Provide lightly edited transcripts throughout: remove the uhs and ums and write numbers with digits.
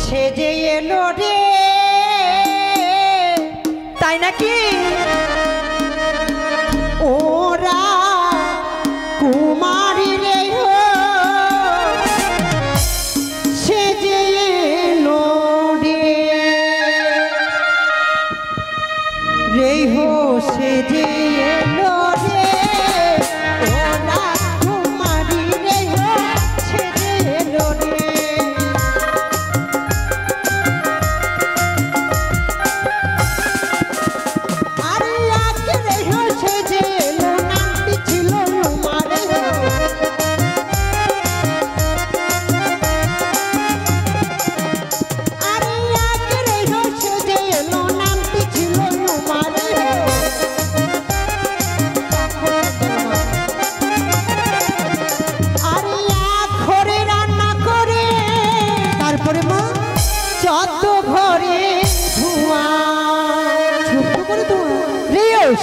সে যে এলো রে তাই নাকি ওরা কুমারী রে সে যে এলো রে হো সে যে এলো রে ওরা কুমারী রে সে যে এলো রে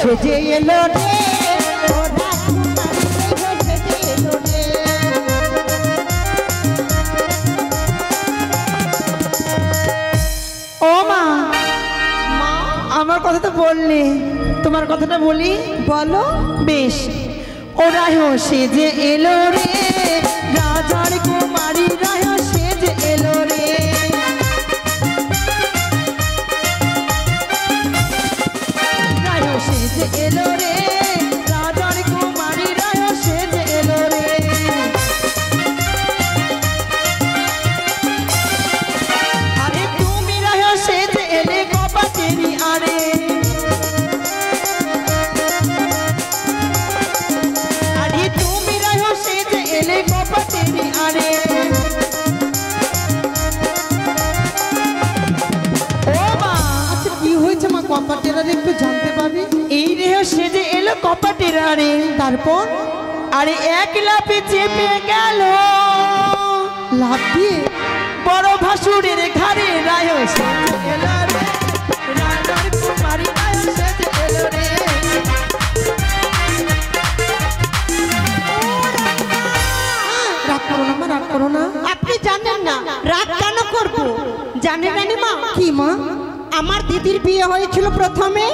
সে যে এলো রে ও মা আমার কথা তো বললে তোমার কথাটা বলি বলো বেশ ওরা সে যে এলো রে রাজার কুমারী রায় সে যে এলো রে সে যে এলো রে রাজার কুমারী রায় সে যে এলো রে আরে তুমি রায় সে যে এলে কপাটেরি আরে আরে তুমি রায় সে যে এলে কপাটেরি আরে কপাটেরা একটু জানতে পারবি এই রেহ সে যে এলো কপাটেরা রে তারপর আরে এক লাফে চেপে গেল লাফ দিয়ে বড় ভাসুরের ঘাড়ে রায় সে যে এলো রে রাজার কুমারী রায় সে যে এলো রে রাগ করো না মা রাগ করো না আপনি জানেন না রাগ কেন করবো জানেন রানীমা কি মা আমার দিদির বিয়ে হয়েছিল প্রথমে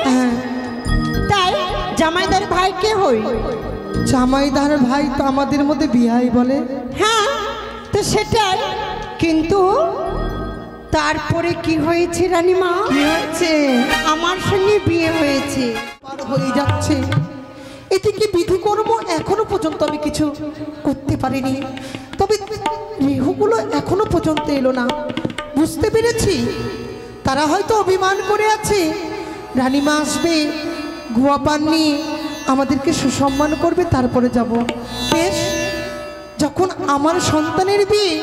তাই জামাইদার ভাই কে হই জামাইদার ভাই তো আমাদের মধ্যে বিয়াই বলে হ্যাঁ তো সেটাই কিন্তু তারপরে কি হয়েছে রানীমা কি হয়েছে আমার সঙ্গে বিয়ে হয়েছে পার হয়ে যাচ্ছে এদিকে বিধিকর্ম এখনো পর্যন্ত আমি কিছু করতে পারিনি তবে রেহুগুলো এখনো পর্যন্ত এলো না বুঝতে পেরেছি তারা হয়তো অভিমান করে আছে রানীমা আসবে গুয়া পান নিয়ে আমাদেরকে সুসম্মান করবে তারপরে যাব বেশ যখন আমার সন্তানের বিয়ে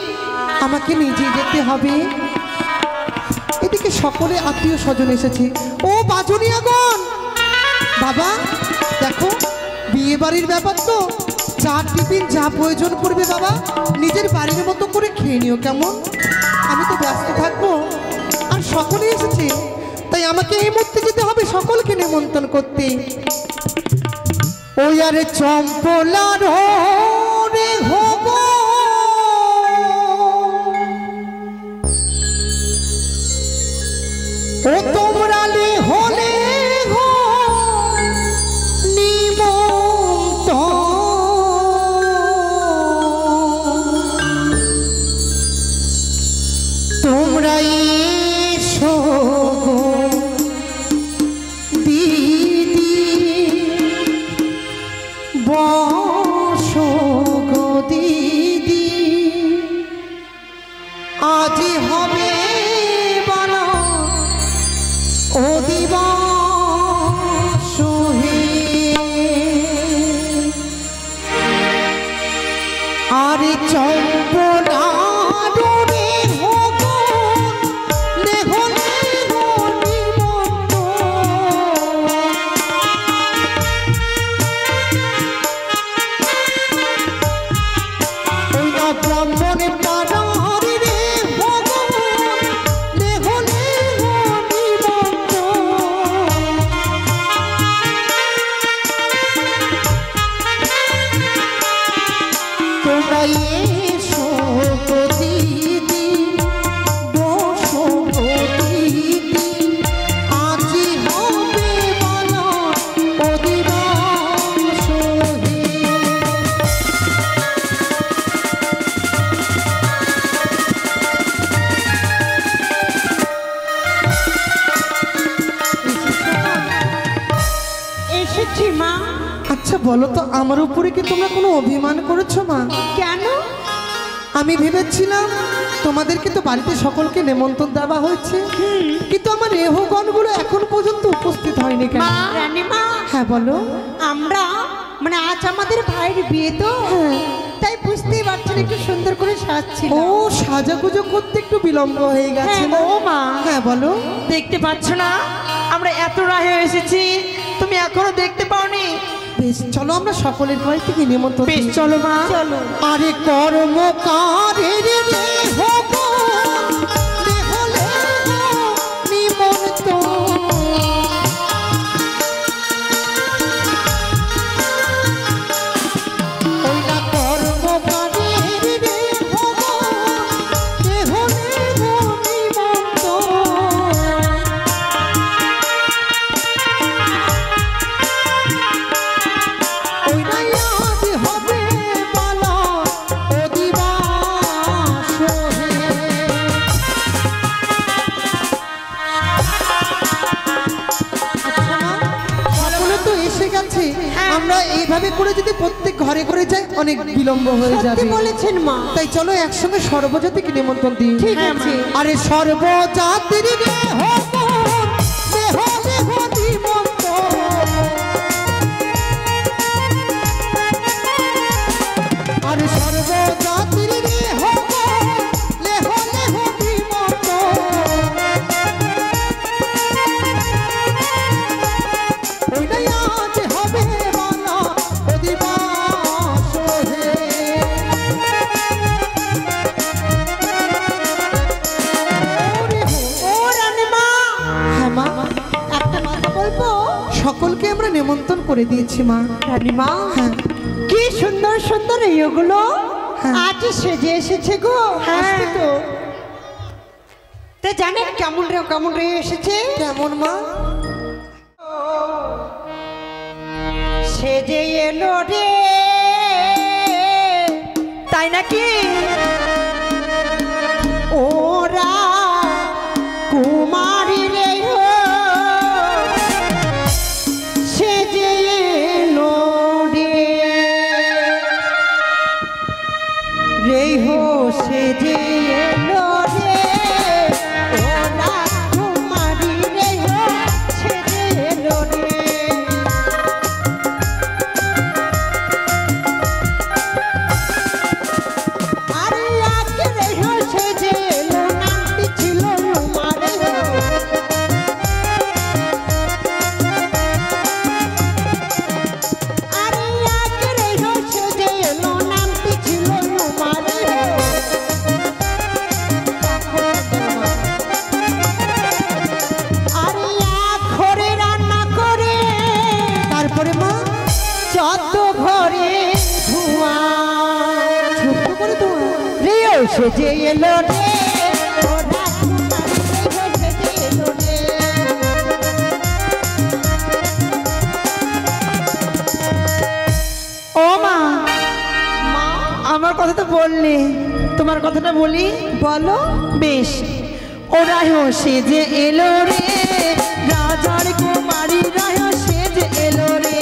আমাকে নিজে যেতে হবে এদিকে সকলে আত্মীয় স্বজন এসেছে ও বাজনিয়াগণ বাবা দেখো বিয়ে বাড়ির ব্যাপার তো চা টিফিন যা প্রয়োজন পড়বে বাবা নিজের বাড়ির মতো করে খেয়ে নিও কেমন আমি তো ব্যস্ত থাকবো আর সকলে এসেছে তাই আমাকে এই মুহূর্তে যেতে হবে সকলকে নিমন্ত্রণ করতে ওই আরে চম্পলার রে হব ও তোমরা লে হলে তোমরা এসো দিদি বসো গো দিদি বলো তো, আমার উপরে কি তোমরা কোনো অভিমান করেছো মা? কেন? আমি ভেবেছিলাম তোমাদেরকে তো বাড়িতে সকলকে নেমন্তন্ন দেওয়া হয়েছে, কিন্তু আমার এহগণগুলো এখন পর্যন্ত উপস্থিত হয়নি কেন? রানীমা, হ্যাঁ বলো। আমরা মানে আজ আমাদের ভাইয়ের বিয়ে তো, তাই বুঝতেই পারছেন একটু সুন্দর করে সাজছি। ও, সাজাগুজো করতে একটু বিলম্ব হয়ে গেছে। হ্যাঁ, ও মা। হ্যাঁ বলো। দেখতে পাচ্ছ না আমরা এত রাহে এসেছি, তুমি এখনো দেখতে পাওনি? বেশ, চলো আমরা সকলের বাড়ি থেকে নিমন্ত্রণ বেশ দিই। চলো মা, চলো। আরে কর্মকারের আমরা এইভাবে করে যদি প্রত্যেক ঘরে ঘরে যাই অনেক বিলম্ব হয়ে যাবে। সত্যি বলেছেন মা। তাই চলো একসঙ্গে সর্বজাতিকে নিমন্ত্রণ দিই। ঠিক আছে। আরে সর্বজাতির আরে সর্বজাতির সকলকে আমরা নেমন্তন্ন করে দিয়েছি মা। রানীমা, হ্যাঁ, কি সুন্দর সুন্দর এইগুলো আজ সেজে এসেছে গো। হ্যাঁ। তো তা জানেন কেমন রে এসেছে? কেমন মা? সেজে এলো রে, তাই নাকি? ওরা কুমারী রে সেজে এলো রে হো সেজে এলো রে, ওরা কুমারী রে সেজে এলো রে। আরে আজকে রে সেজে এলো, নামটি ছিল রুমার। আরে আজকে রে সেজে এলো, নামটি ছিল রুমার। আরে ঘরে রান্না করে, তারপরে মা যত ঘরে ধোঁয়া, ছোট্ট করে তো রেও সেজে এলো রে, ওরা কুমারী রে সেজে এলো রে। ও মা, মা, আমার কথা তো বললে, তোমার কথাটা বলি। বলো। বেশ, ওরা সেজে এলো রে, রাজার কুমারী রায় সেজে এলো রে।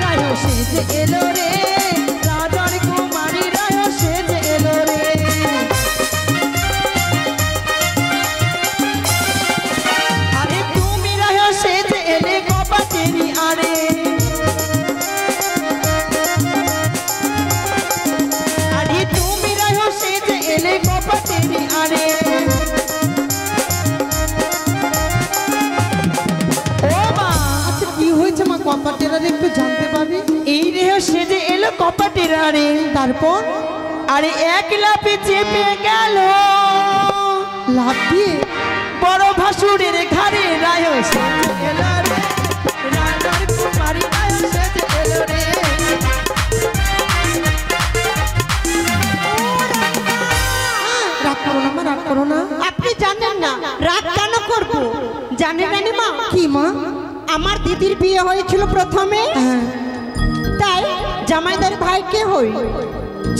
রায় সেজে এলো রে, রাজার কুমারী রায় সেজে এলো রে। আরে তুমি রায় সেজে এলে কপাটেরি আরে, আরে তুমি রায় সেজে এলে কপাটেরি আরে। ও মা, আচ্ছা কি হয়েছে মা? কপাটেরা একটু জানতে পারি। এই রেহ সেজে এলো কপাটেরা রে। তারপর আরে এক লাফে চেপে গেল লাভ দিয়ে বড় ভাসুরের ঘাড়ে, রায় সেজে এলো রে, রাজার কুমারী রায় সেজে এলো রে। রাগ করো না মা, রাগ করো না। আপনি জানেন না রাগ কেন করব? জানেন রানীমা, কি মা? আমার দিদির বিয়ে হয়েছিল প্রথমে, হ্যাঁ, তাই জামাইদার ভাইকে হই।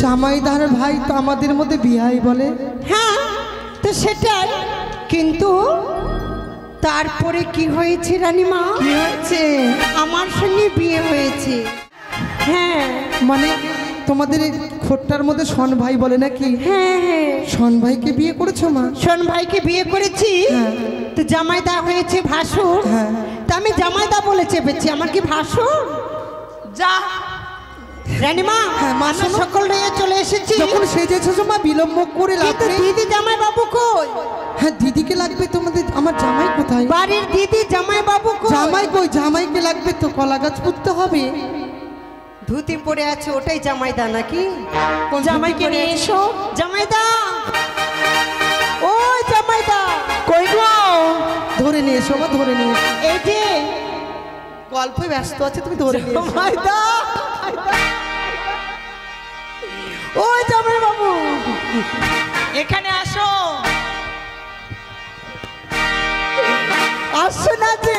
জামাইদার ভাই তো আমাদের মধ্যে বিহাই বলে। হ্যাঁ, তো সেটাই। কিন্তু তারপরে কি হয়েছে রানীমা? কি হয়েছে? আমার সঙ্গে বিয়ে হয়েছে। হ্যাঁ মানে তোমাদের এই খোট্টার মধ্যে শন ভাই বলে নাকি? হ্যাঁ হ্যাঁ, শন ভাইকে বিয়ে করেছো মা? শোন ভাইকে বিয়ে করেছি। হ্যাঁ। তো জামাইদা হয়েছে ভাসুর। হ্যাঁ। তা আমি জামাইদা বলে চেপেছি, আমার কি ভাসুর? যা রানীমা হ্যাঁ, মা আমরা শোনো। সকল নিয়ে চলে এসেছি। যখন সেজেছো মা বিলম্ব করে কিন্তু লাগবে। দিদি জামাই বাবু কই? হ্যাঁ দিদিকে লাগবে তোমাদের। আমার জামাই কোথায়? বাড়ির দিদি জামাই বাবু কই? জামাই কই? জামাইকে লাগবে তো, কলা গাছ পুঁততে হবে। ধুতি পরে আছে, ওটাই জামাইদা নাকি? কোন জামাইকে ধুতি পরে নিয়ে আছে? এসো। জামাইদা, ও জামাইদা কই গো? ধরে নিয়ে এসো মা, ধরে নিয়ে এসো। এই যে গল্পে ব্যস্ত আছে, তুমি ধরে নিয়ে এসো। জামাইদা, ও জামাই বাবু এখানে আসো। আসছো না যে?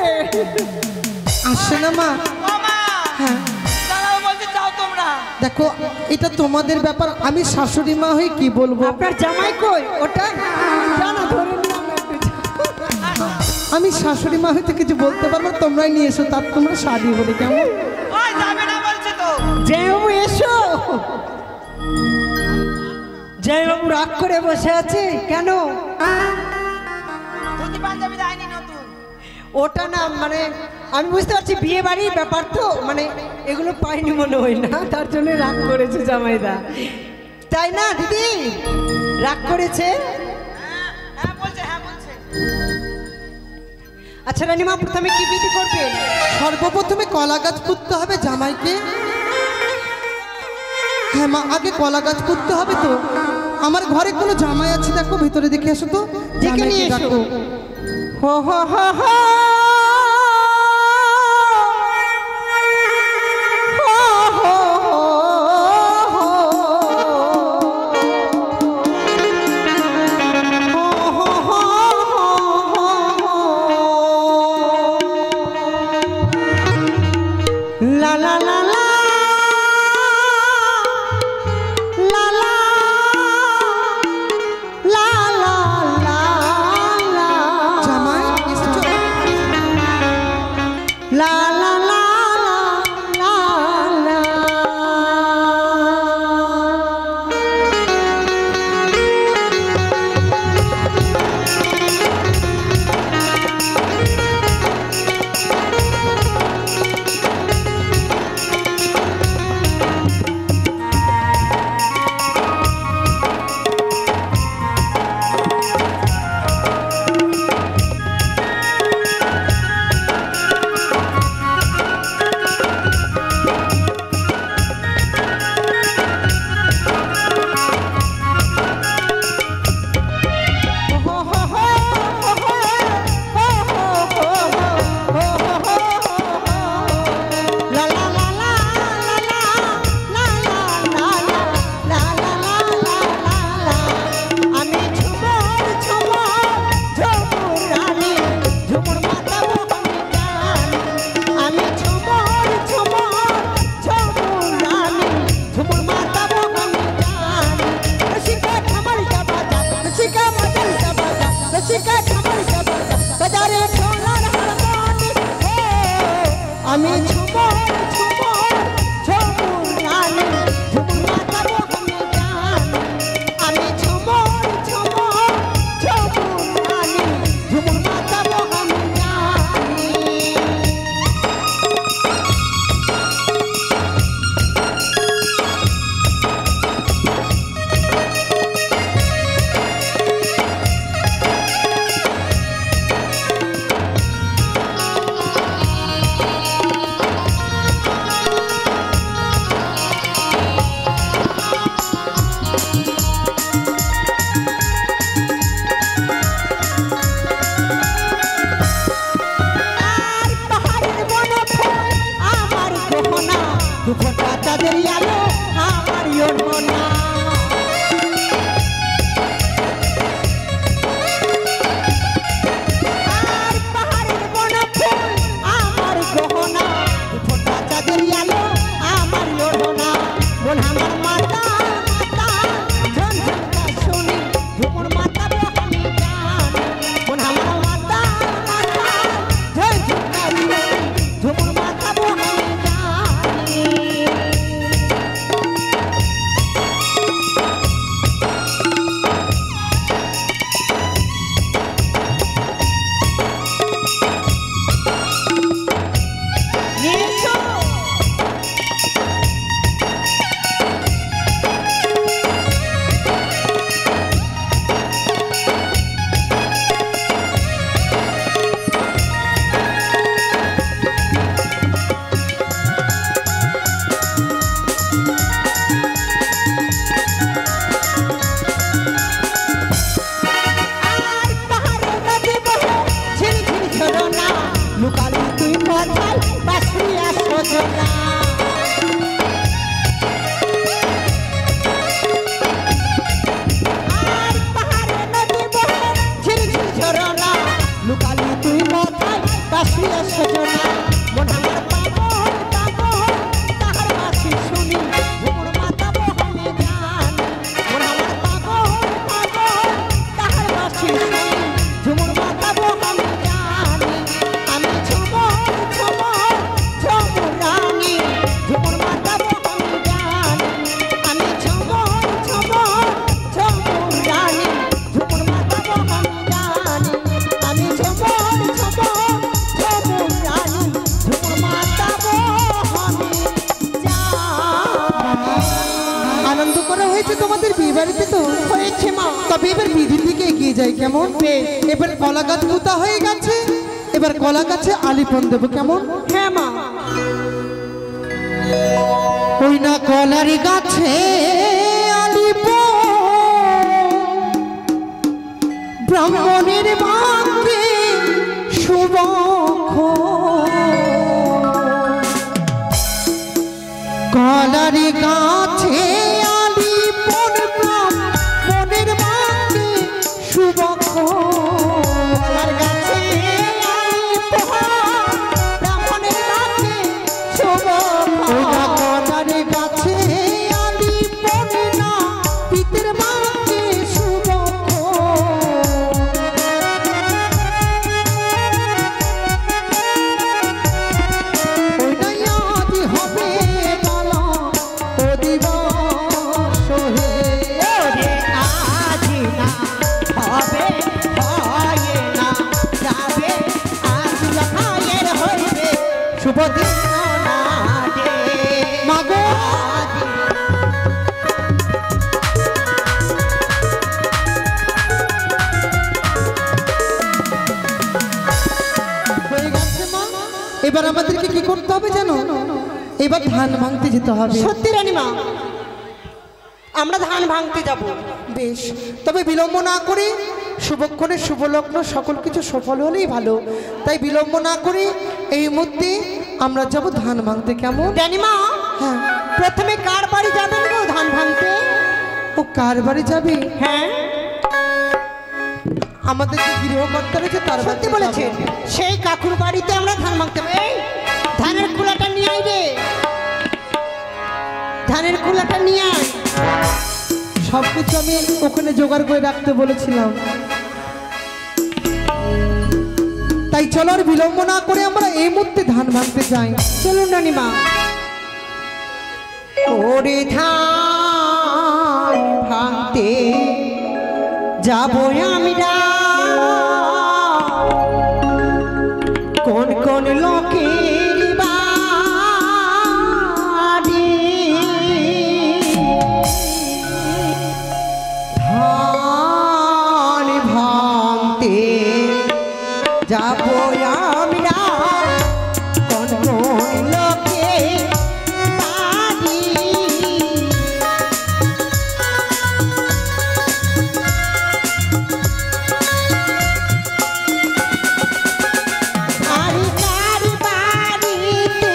আসছে না মা? ও মা, হ্যাঁ দাঁড়াও বলতে চাও তোমরা? দেখো এটা তোমাদের ব্যাপার, আমি শাশুড়ি মা হয়ে কি বলবো? আপনার জামাই কই? ওটা জানো, ধরে নিলাম একটু। আমি শাশুড়ি মা হয়ে কিছু বলতে পারবো না, তোমরাই নিয়ে এসো। তার তোমরা শাড়ি বলে কেমন? ওই যাবে না বলছে তো। জয়বাবু এসো। জয়বাবু রাগ করে বসে আছে কেন? ধুতি পাঞ্জাবি দেয়নি নতুন। ওটা না, মানে আমি বুঝতে পারছি বিয়ে বাড়ির ব্যাপার তো, মানে এগুলো পাইনি মনে হয় না, তার জন্য রাগ করেছে জামাইদা, তাই না দিদি? রাগ করেছে। হ্যাঁ বলছে, হ্যাঁ বলছে। আচ্ছা রানীমা, প্রথমে কি বিধি করবেন? সর্বপ্রথমে কলা গাছ পুঁততে হবে জামাইকে। হ্যাঁ মা, আগে কলা গাছ পুঁততে হবে তো। আমার ঘরে কোনো জামাই আছে দেখো, ভিতরে দেখে এসো তো। ডেকে নিয়ে জামাইকে এসো। ডাকো। হো হো হো হো। হো হো লা লা লা লা লা লা লা লা লা লা। জামাই এসেছো? লা লা লা লা লা। আমি ঝুমর ঝুমর ঝুমুর রানী, ঝুমুর মাতাবো আমি গান। আমি ঝুমর ঝুমর ঝুমুর রানী, ঝুমুর মাতাবো আমি গান। আর পাহাড়ের বনে ফুল আমার গহনা, দুফোঁটা চাঁদের আলো আমার ইয়না। আর পাহাড়ের বনে ফুল আমার গহনা, দুফোঁটা চাঁদের আলো আমার ইয়না। মন আমার মাতা মাতা ঝনঝনটা শুনি, ঝুমুর মাতাবো আমি গান। মন আমার মাতা মাতা হয়েছে তোমাদের বিয়ে বাড়িতে তো হয়েছে মা। তবে এবার বিধির দিকে এগিয়ে যাই কেমন? এবার কলা গাছ পোতা হয়ে গেছে, এবার কলা গাছে আলিপন দেবো কেমন? হ্যাঁ মা। ওই না কলার গাছে আলিপন ব্রাহ্মণের বাক্যে শুভ কলার গাছে আলিপন ব্রাহ্মণের বাক্যে শুভ কলার গাছে আলিপন ব্রাহ্মণের বাক্যে শুভ কলার গাছে আলিপন না পিতের বাক্যে শুভ হবে বলা ও দিবস হে ওরে আজি না হবে হয় না যাবে আজ লখায়ের হইবে শুভ দিন না দে মাগো আজি হয়ে গেছে মা। এবার আমাদেরকে কি করতে হবে জানো? এবার ধান ভাঙতে যেতে হবে। সত্যি রানীমা, আমরা ধান ভাঙতে যাব। বেশ, তবে বিলম্ব না করে শুভক্ষণে শুভলগ্ন সকল কিছু সফল হলেই ভালো। তাই বিলম্ব না করে এই মুহূর্তে আমরা যাব ধান ভাঙতে কেমন? রানীমা, হ্যাঁ। প্রথমে কার বাড়ি যাবেন গো ধান ভাঙতে? ও কার বাড়ি যাবে? হ্যাঁ আমাদের যে গৃহকর্তা রয়েছে তার সত্যি বাড়িতে বলেছেন, যাবো। সেই কাকুর বাড়িতে আমরা ধান ভাঙতে যাবো। এই ধানের কুলাটা নিয়ে আয় রে, ধানের কুলাটা নিয়ে আয়। সবকিছু আমি ওখানে জোগাড় করে রাখতে বলেছিলাম। তাই চলো আর বিলম্ব না করে আমরা এই মুহূর্তে ধান ভাঙতে যাই। চলুন রানীমা। ওরে ধান ভাঙতে যাবো আমরা, কোন কোন লোকের বাড়ি ধান ভাঙতে যাবো আমরা, কোন কোন লোকের বাড়ি আর কার বাড়িতে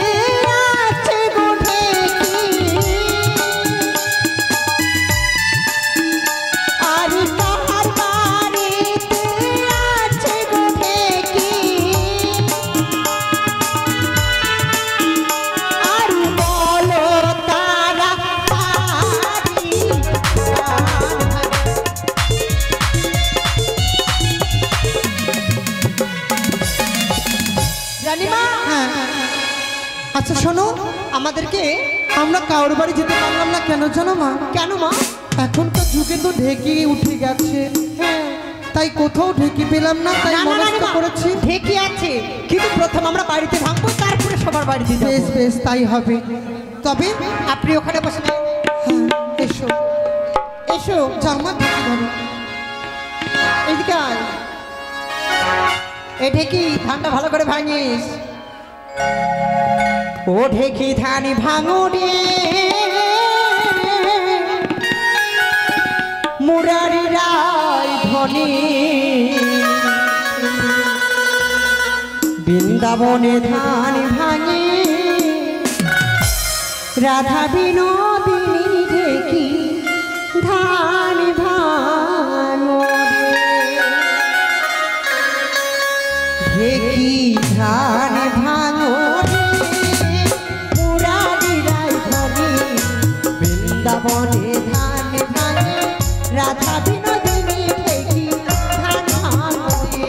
আছে গো ঢেকি, আর কার বাড়িতে আছে গো ঢেকি, আর বলো তারা পারি রানীমা। হ্যাঁ, আচ্ছা শোনো, আমাদেরকে আমরা কারোর বাড়ি যেতে পারলাম না কেন জানো মা? কেন মা? এখনকার যুগে তো ঢেকি উঠে গেছে, হ্যাঁ তাই কোথাও ঢেকি পেলাম না, তাই না না মনস্থ রানীমা, করেছি। ঢেকি আছে, কিন্তু প্রথম আমরা বাড়িতে ভাঙবো, তারপরে সবার বাড়িতে যাবো। বেশ বেশ তাই হবে। তবে আপনি ওখানে বসে থাকুন। হ্যাঁ, এসো এসো জামা ঢেকি ধরো। এদিকে আয়। এ ঢেকি ধানটা ভালো করে ভাঙিস। ও ঢেকি ধান ভাঙো রে, মুরারি রায় ধনী, বৃন্দাবনে ধান ভাঙে, রাধা বিনোদিনী ঢেকি ধান ভাঙো রে, ঢেকি ধান ভাঙো রে, মুরারি রায় ধনী, বৃন্দাবনে ধান ভাঙে, রাধা বিনোদিনী ঢেকি ধান ভাঙো রে।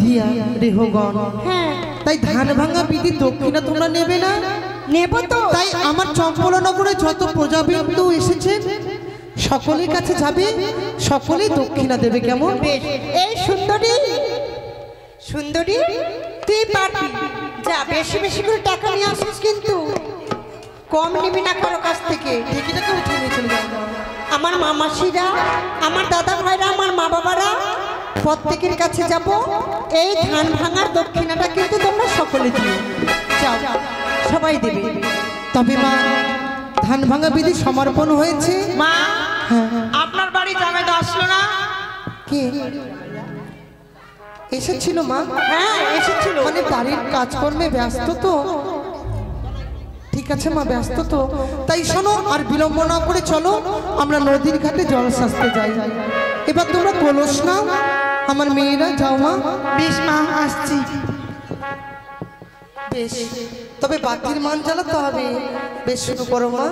হিয়া রেহগণ। হ্যাঁ তাই ধান ভাঙা বিধি দক্ষিণা তোমরা নেবে না? নেব তো। তাই আমার চম্পলনগরে যত প্রজাবৃন্দ এসেছে সকলের কাছে যাবে, সকলেই দক্ষিণা দেবে। কেমন? বেশ। এই সুন্দরী, সুন্দরী তুই পারবি, যা বেশি বেশি করে টাকা নিয়ে আসিস, কিন্তু কম নিবি না কারো কাছ থেকে। ঢেকিটাকে উঠিয়ে নিয়ে চলে যাও। আমার মামাসিরা, আমার দাদা ভাইরা, আমার মা বাবারা প্রত্যেকের কাছে যাব। এই ধান ভাঙার দক্ষিণাটা কিন্তু তোমরা সকলে দিও। যাও, সবাই দেবে। তবে মা, ধান ভাঙা বিধি সমর্পণ হয়েছে। মা, হ্যাঁ, আপনার বাড়ি জামাইদা আসলো না? কে এসেছিল মা? হ্যাঁ এসেছিল। মানে বাড়ির কাজকর্মে ব্যস্ত তো। ঠিক আছে মা, ব্যস্ত তো। তাই শোনো, আর বিলম্ব না করে চলো আমরা নদীর ঘাটে জল সাজতে যাই। এবার তোমরা কলস নাও, আমার মেয়েরা যাও মা। বেশ মা, আসছি। বেশ, তবে বাতির মান জ্বালাতে হবে। বেশ, শুরু করো মা।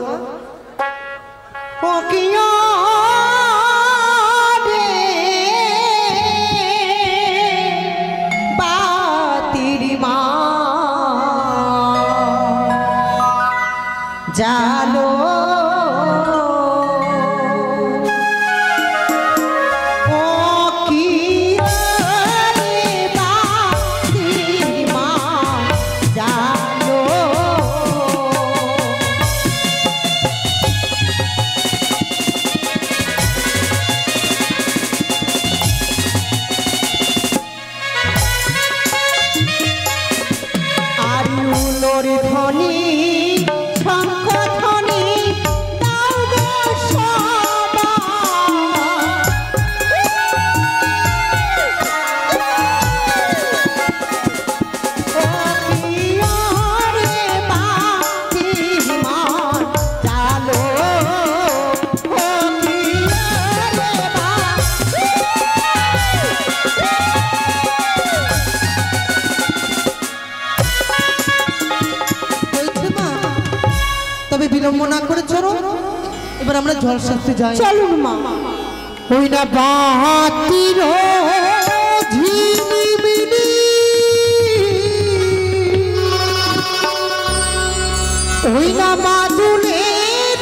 ও কিয়া রে বাতির মা জালো, ও কিয়া রে বাতির মা জালো। আরিউলোর ধ্বনি, শঙ্খ ধ্বনি দাও গো সবাই। ও কিয়া রে বাতির মা জালো, ও কিয়া রে হয়েছে মা? তবে বিলম্ব না করে চলো, এবার আমরা জল সাজতে যাই। চলুন মা। ওই না বাতির ঝিলিমিলি, ওই না বাদুলের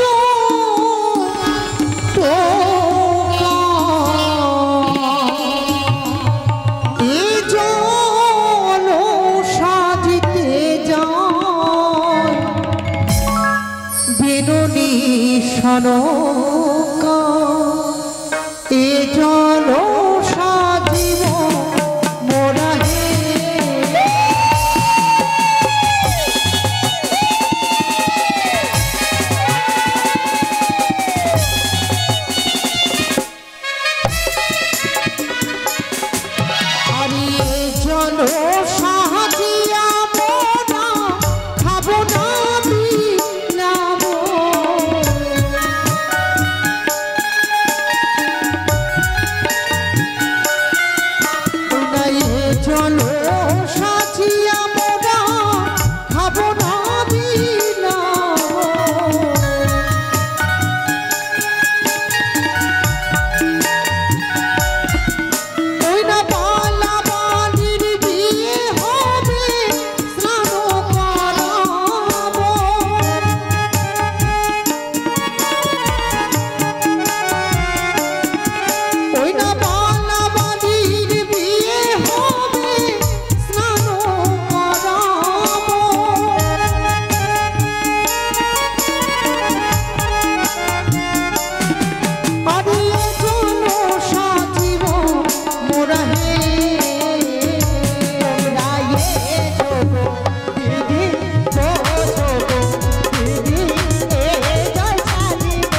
টোকা, এ জল সাজিতে যায় বেনুনি সনকা, এ জল সাজিব মোরা হে। আরে এ জল সাজিয়া মোরা খাবো না বিলাবো। চলো সাজিয়া মোরা খাবো না বিলাবো। ওই না বালা বালির বিয়ে হবে, স্নান করাবো। ওই না বালা বালির বিয়ে হবে, স্নান করাবো। আরে চলো সাজিব মোরা হে। রায়ে ছোট দিদি, ছোট দিদি, এ জল সাজিব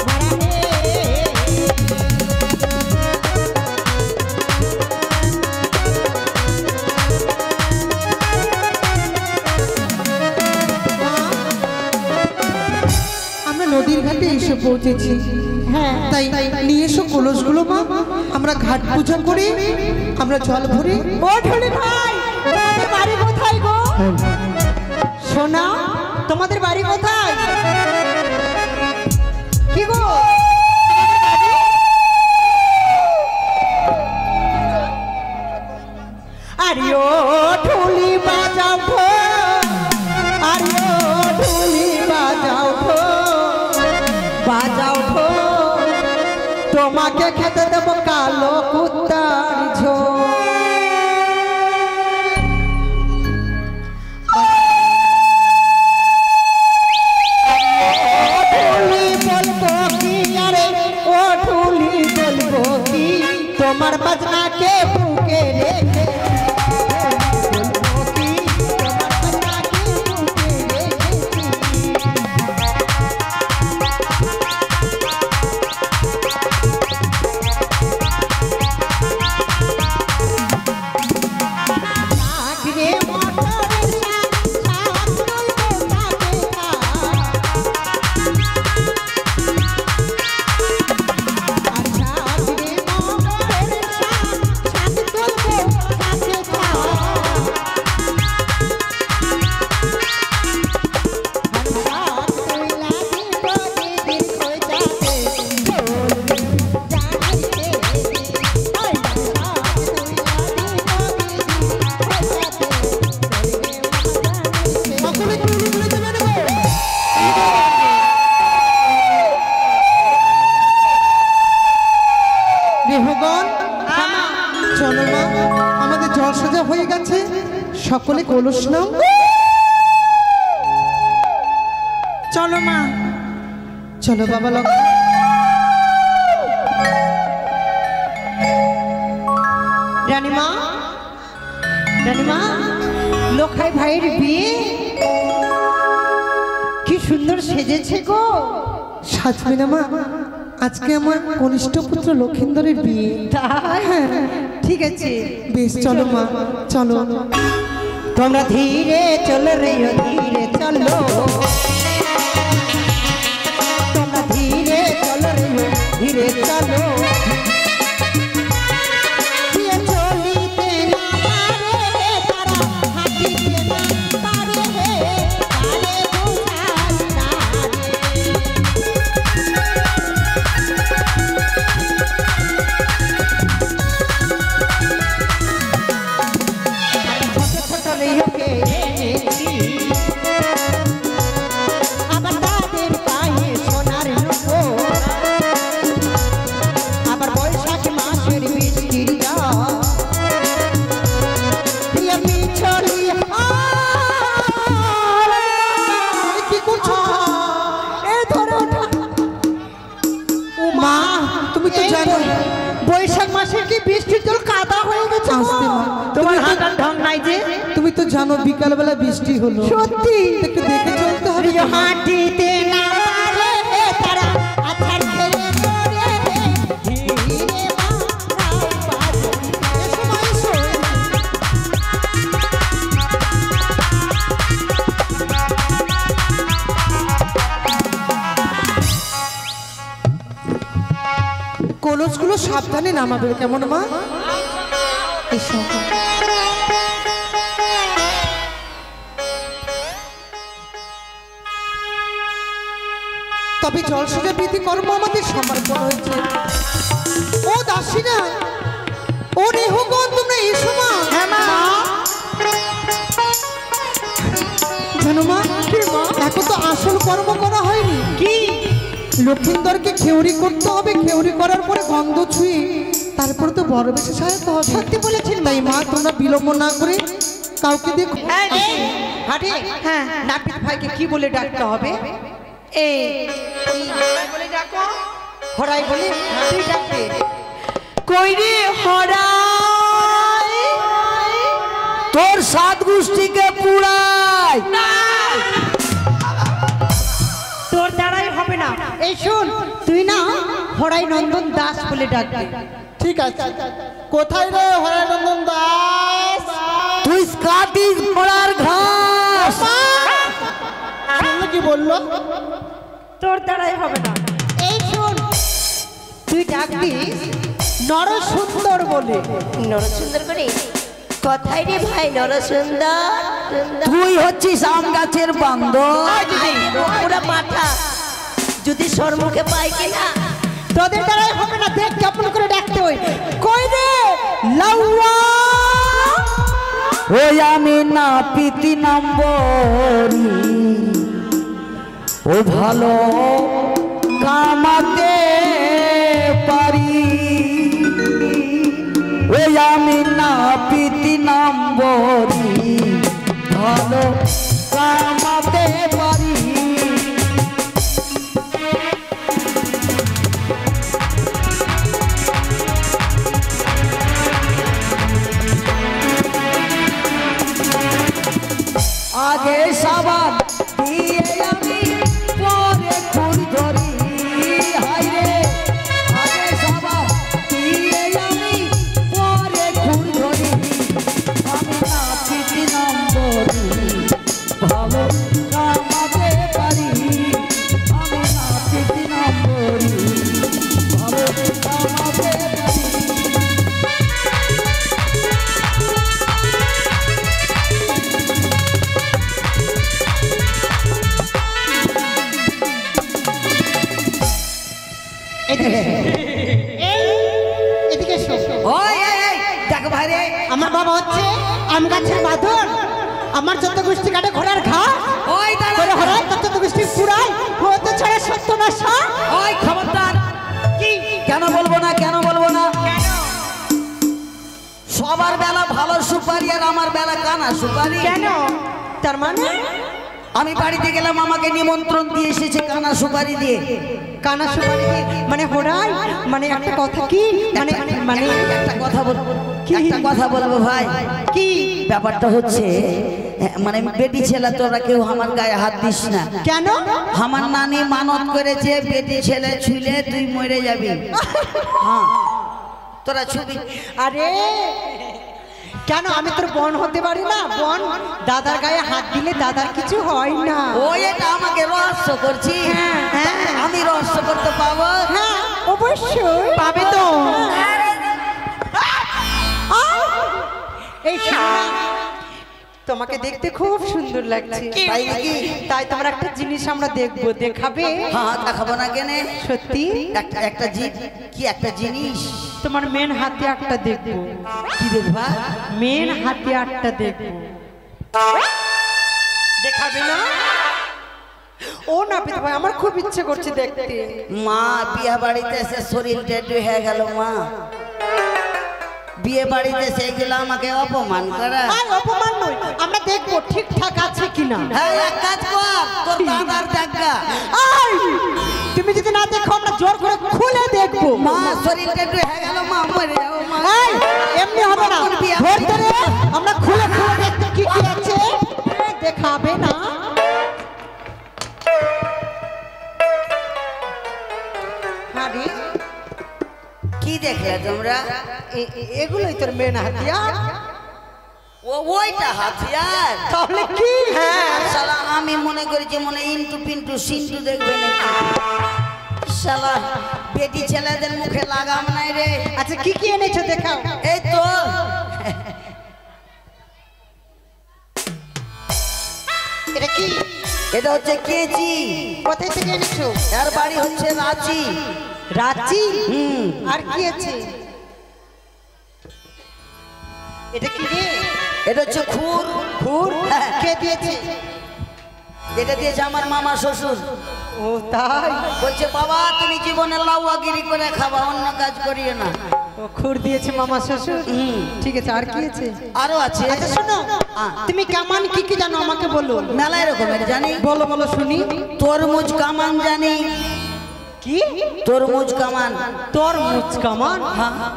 মোরা হে। আমরা নদীর ঘাটে এসে পৌঁছেছি। হ্যাঁ তাই নিয়ে এসো কলসগুলো মা, আমরা ঘাট পূজা করে আমরা জল ভরে। ও ঢুলি ভাই, তোমাদের বাড়ি কোথায় গো? সোনা, তোমাদের বাড়ি কোথায়? কি গো? কলস নাও। চলো মা। চলো বাবা লক্ষ্মী। রানীমা, রানীমা, লোখাই ভাইয়ের বিয়ে কি সুন্দর সেজেছে গো। সাজবে না মা? আজকে আমার কনিষ্ঠ পুত্র লক্ষিন্দরের বিয়ে। তাই? ঠিক আছে, বেশ চলো মা, চলো। তোমরা ধীরে চলো রে, ধীরে চলো, তোমরা ধীরে চলো রে, ধীরে চলো। চলিতে না পারে তারা, হাঁটিতে না পারে, তারে বোঝায় না রে। ছোট ছোট রেহকে এনেছি, আবার তাদের পায়ে সোনার লুকো, আবার বৈশাখ মাসের বৃষ্টির জল দিয়ে পিছলি। কি করছো এই ধরে ওঠা। ও মা, তুমি তো এই জানো। বৈশাখ মাসের কি বৃষ্টির জল কাদা হয়ে গেছে গো। আসতে মা, তোমার হাঁটার ঢং নাই যে। তুমি তো জানো বিকালবেলা বৃষ্টি হলো। সত্যি একটু দেখে চলতে হবে। হাঁটিতে না পারে তারা, আছাড় খেলে পড়ে ধীরে মারাও পারে। এসো মা, এসো। কলসগুলো সাবধানে নামাবে কেমন মা? এসো। তবে জলসজ্জা প্রীতি কর্ম আমাদের সমর্পণ হয়েছে। ও দাসীনা, ও রেহগণ, তোমরা এসো মা। হ্যাঁ মা। জানো মা, এখন তো আসল কর্ম করা হয়নি। কি? লক্ষিন্দরকে খেউরি করতে হবে, খেউরি করার পরে গন্ধ ছুঁয়ে তারপরে তো বড় বেশি সাজাতে হবে। সত্যি বলেছেন তাই মা, তোমরা বিলম্ব না করে কাউকে দেখো। এই, হাঁটে। হ্যাঁ, নাপিত ভাইকে কি বলে ডাকতে হবে? এই বলে ডাকো, হরাই বলে তুই ডাকবে। কই রে হরাই, তোর সাত গোষ্ঠীকে পুরাই। তোর দ্বারাই হবে না। এই শোন, তুই না হরাই নন্দন দাস বলে ডাকবে। ঠিক আছে। কোথায় রে হরানন্দন দাস? তুই কাটিস ঘোড়ার ঘাস। শুনলে কি বললো? তোর দ্বারাই হবে না। এই শোন, তুই ডাকবি নরসুন্দর বলে। নরসুন্দর করে কথাই রে ভাই, নরসুন্দর। তুই হচ্ছিস আম গাছের বান্দর। পুরা মাথা যদি সরমুখে পাই কিনা। তোদের দ্বারাই হবে না, দেখ কেমন করে ডাকতে হয়। কই রে লাউয়া, ওই আমি না পিতি নম্বরি, ও ভালো কামাতে পারি। ওই আমি না পিতি নম্বরি, ভালো কামাতে পারি। আগে সাবান দিয়ে আমি পরে খুন ধরি। হায় রে, আগে সাবান দিয়ে আমি পরে খুন ধরি। আমি না পিতি নম্বরি, ভালো কামাতে পারি। আমি না পিতি নম্বরি, ভালো কামাতে পারি। এদিকে এসো। ওই এই এই দেখো ভাই রে, আমার বাবা হচ্ছে আম গাছের বাঁধন, আমার যত গোষ্ঠী কাটে ঘোড়ার ঘা, ওই দাঁড়া, করে হরাই তত গোষ্ঠী পুরাই হতে ছড়ে সত্য নাশা। ওই খবরদার। কি কেন বলবো না, কেন বলবো না? সবার বেলা ভালো সুপারি আর আমার বেলা কানা সুপারি। কেন? তার মানে আমি বাড়িতে গেলাম, আমাকে নিমন্ত্রণ দিয়ে এসেছে কানা সুপারি দিয়ে। কানা সুপারি দিয়ে মানে হোড়াই, মানে একটা কথা কি, মানে মানে একটা কথা বলবো, কি? একটা কথা বলবো ভাই। কি ব্যাপারটা হচ্ছে মানে বেটি ছেলে তোরা কেউ আমার গায়ে হাত দিস না। কেন? আমার নানি মানত করেছে বেটি ছেলে ছুলে তুই মরে যাবি। হ্যাঁ তোরা ছুবি। আরে কেন, আমি তোর বোন হতে পারি না? বোন দাদার গায়ে হাত দিলে দাদার কিছু হয় না। ও এটা আমাকে রহস্য করছি। হ্যাঁ। আমি রহস্য করতে পাবো? হ্যাঁ অবশ্যই পাবে তো। এই শোনো, তোমাকে দেখতে খুব সুন্দর লাগছে। তাই নাকি? তাই তোমার একটা জিনিস আমরা দেখবো, দেখাবে? হ্যাঁ দেখাবো না কেনে? সত্যি একটা কি একটা জিনিস? তোমার মেন হাতিয়ারটা দেখবো। কি দেখবা? মেন হাতিয়ারটা দেখবো। দেখাবে না? ও না পেতে ভাই, আমার খুব ইচ্ছে করছে দেখতে। মা বিয়ে বাড়িতে এসে শরীর ডেড হয়ে গেল। মা বিয়ে বাড়িতে সেইগুলো আমাকে অপমান করা। অপমান নয়, আমরা দেখবো ঠিকঠাক আছে কিনা। হ্যাঁ এক কাজ কর, তোর দাদার দেখা। তুমি যদি না দেখো আমরা জোর করে খুলে দেখবো। মা শরীর ডেড হয়ে গেল, মা মরে যাবো। মা এমনি হবে না, ধরতে রে, আমরা খুলে খুলে দেখতে কি কি আছে। দেখাবে না? আরে কি দেখলে তোমরা? এগুলোই তোর মেন হাতিয়ার। ওইটা হাতিয়ার? তাহলে কি? হ্যাঁ শালা আমি মনে করেছি মনে ইন্টু পিন্টু সিন্টু দেখবে নাকি। শালা বেটি ছেলেদের মুখে লাগাম নাই রে। আচ্ছা কি কি এনেছো দেখাও। এই তো এটা কি? এটা হচ্ছে কেজি। কোথায় থেকে এনেছো? এর বাড়ি হচ্ছে রাঁচি। রাঁচি? আর কি আছে? এটা কি রে? এটা হচ্ছে খুর। খুর? হ্যাঁ। কে দিয়েছে? এটা দিয়েছে আমার মামা শ্বশুর। ও তাই? বলছে বাবা তুমি জীবনে লাউয়াগিরি করে খাবা, অন্য কাজ করিও না। ও খুর দিয়েছে মামা শ্বশুর। ঠিক আছে, আর কি আছে? আরো আছে। আচ্ছা শোনো, তুমি কামান কি কি জানো আমাকে বলো। মেলায় রকমের জানি। বলো বলো শুনি। তরমুজ কামান জানি। কি? তরমুজ কামান। তরমুজ কামান?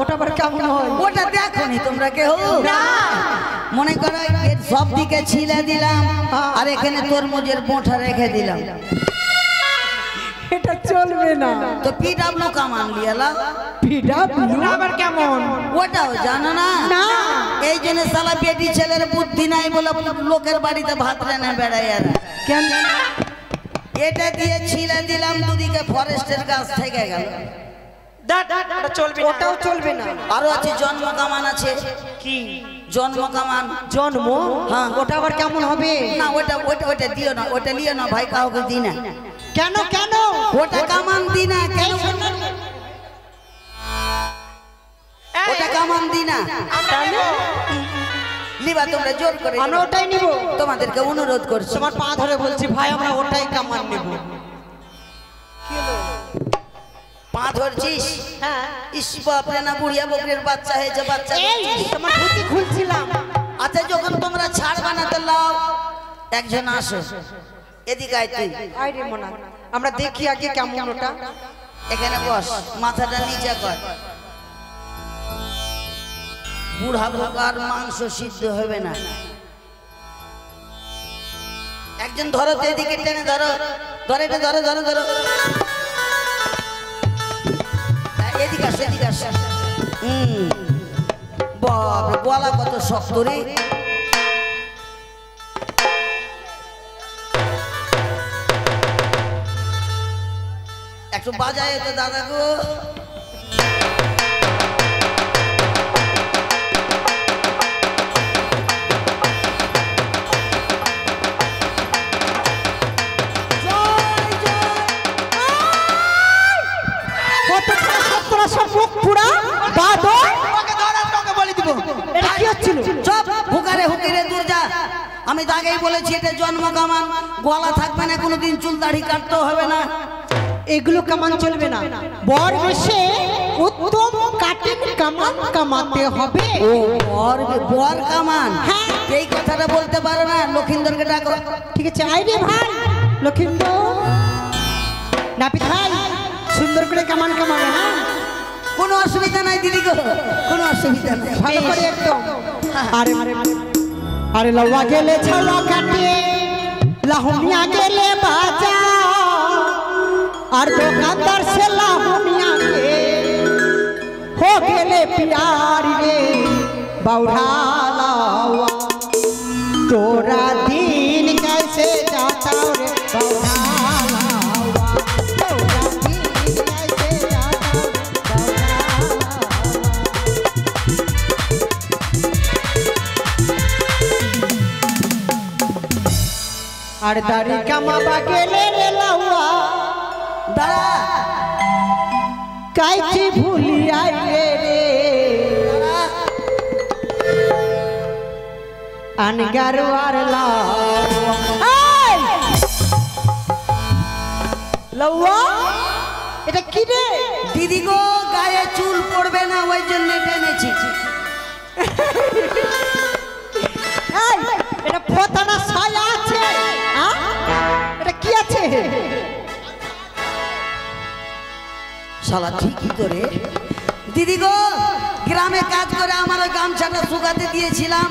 ওটা আবার কেমন হয়? ওটা দেখোনি তোমরা কেউ? মনে করো এর সব দিকে ছিলে দিলাম আর এখানে তরমুজের বোঁটা রেখে দিলাম। এটা চলবে না। তো পিডাব্লু কামান লিয়ালা। পিডাব্লু আবার কেমন? ওটাও জানো না? না। এই জন্য শালা বেটি ছেলের বুদ্ধি নাই বলে লোকের বাড়িতে ভাত রান্না বেড়ায়। আর কেন? এটা দিয়ে ছিলে দিলাম, দুদিকে ফরেস্টের গাছ থেকে গেল। ওটাও চলবে না। আরো আছে জন্ম কামান আছে। কি? জন্ম কামান। জন্ম? হ্যাঁ। ওটা আবার কেমন হবে? না ওটা ওটা ওটা দিও না, ওটা লিও না ভাই, কাউকে দি না। কেন কেন? ওটা কামান দি না। কেন? ওটা কামান দি না। লিবা তোমরা জোর করে। আমরা ওটাই নিব। তোমাদেরকে অনুরোধ করছি। তোমার পা ধরে বলছি ভাই, আমরা ওটাই কামান নেব। পা ধরছিস? হ্যাঁ। ইস বাপরে, না বুড়িয়া বকরির বাচ্চা হয়েছে। বাচ্চা এই তোমার ধুতি খুলছিলাম। আচ্ছা যখন তোমরা ছাড় বানাতে লাও, একজন আসো এদিকে আয় তুই। আই রে মোনা, আমরা দেখি আগে কেমন ওটা। এখানে বস, মাথাটা নিচে কর। বুড়া বোকার মাংস সিদ্ধ হবে না। একজন ধরো তো, এদিকে টেনে ধরো। ধরে এটা ধরো ধরো ধরো। এদিকে আসো, এদিকে আসো। বাবা গলা কত শক্ত রে। একটু বাজায় তো দাদা গো। আমি তো আগেই বলেছি এটা জন্ম কামান, গলা থাকবে না কোনোদিন, চুল দাড়ি কাটতেও হবে না। এগুলো কামান চলবে না। বর বেশে উত্তম কাটিং কামান কামাতে হবে। ও বর কামান, হ্যাঁ। এই কথাটা বলতে পারো না, লক্ষিন্দরকে ডাকো। ঠিক আছে, আই রে ভাই লক্ষিন্দর। নাপিত ভাই সুন্দর করে কামান কামাবে। হ্যাঁ, কোনো অসুবিধা নাই দিদি গো, কোনো অসুবিধা নাই। ভালো করে একদম। আরে আরে লওয়া গেলে ছাওয়া কাটে, লাহুনিয়া গেলে বাজা, আর দোকানদার সে লাহুনিয়া के हो गेले प्यारी रे बौढ़ा लावा, तोरा दिन कैसे जाता रे बौढ़ा लावा, तोरा दिन कैसे जाता रे बौढ़ा लावा। আর দাড়ি কামাবা গেলে রে লাউয়া, দাঁড়া কাইছি ভুলি আইলে রে আনগারওয়ার লাউয়া। লাউয়া এটা কি রে? দিদি গো, গায়ে চুল পড়বে না ওই জন্য টেনেছি। এই, এটা ফতানা ছায়া আছে। হ্যাঁ, এটা কি আছে? শালা ঠিকই তো রে। দিদি গো, গ্রামে কাজ করে আমার ওই গামছাটা শুকাতে দিয়েছিলাম,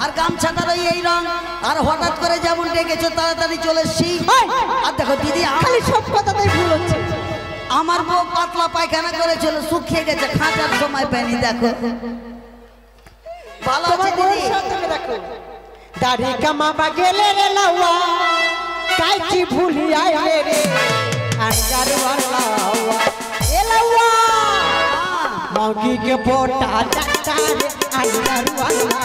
আর গামছাটার ওই এই রং, আর হঠাৎ করে যেমন ডেকেছো তাড়াতাড়ি চলে এসছি। আর দেখো দিদি, খালি সব কথাতেই ভুল হচ্ছে। আমার বউ পাতলা পায়খানা করেছিল, শুকিয়ে গেছে, খাঁচার সময় পাইনি। দেখো ভালো আছে তোমার দিদি। বউর সাথে দেখো, দাড়ি কামাবা গেলে রে লাউয়া, কাইছি ভুলি আইলে রে আনগারওয়ার লাউয়া। এ লাউয়া मौगी के बोटा चट्टा रे अंदर वाला।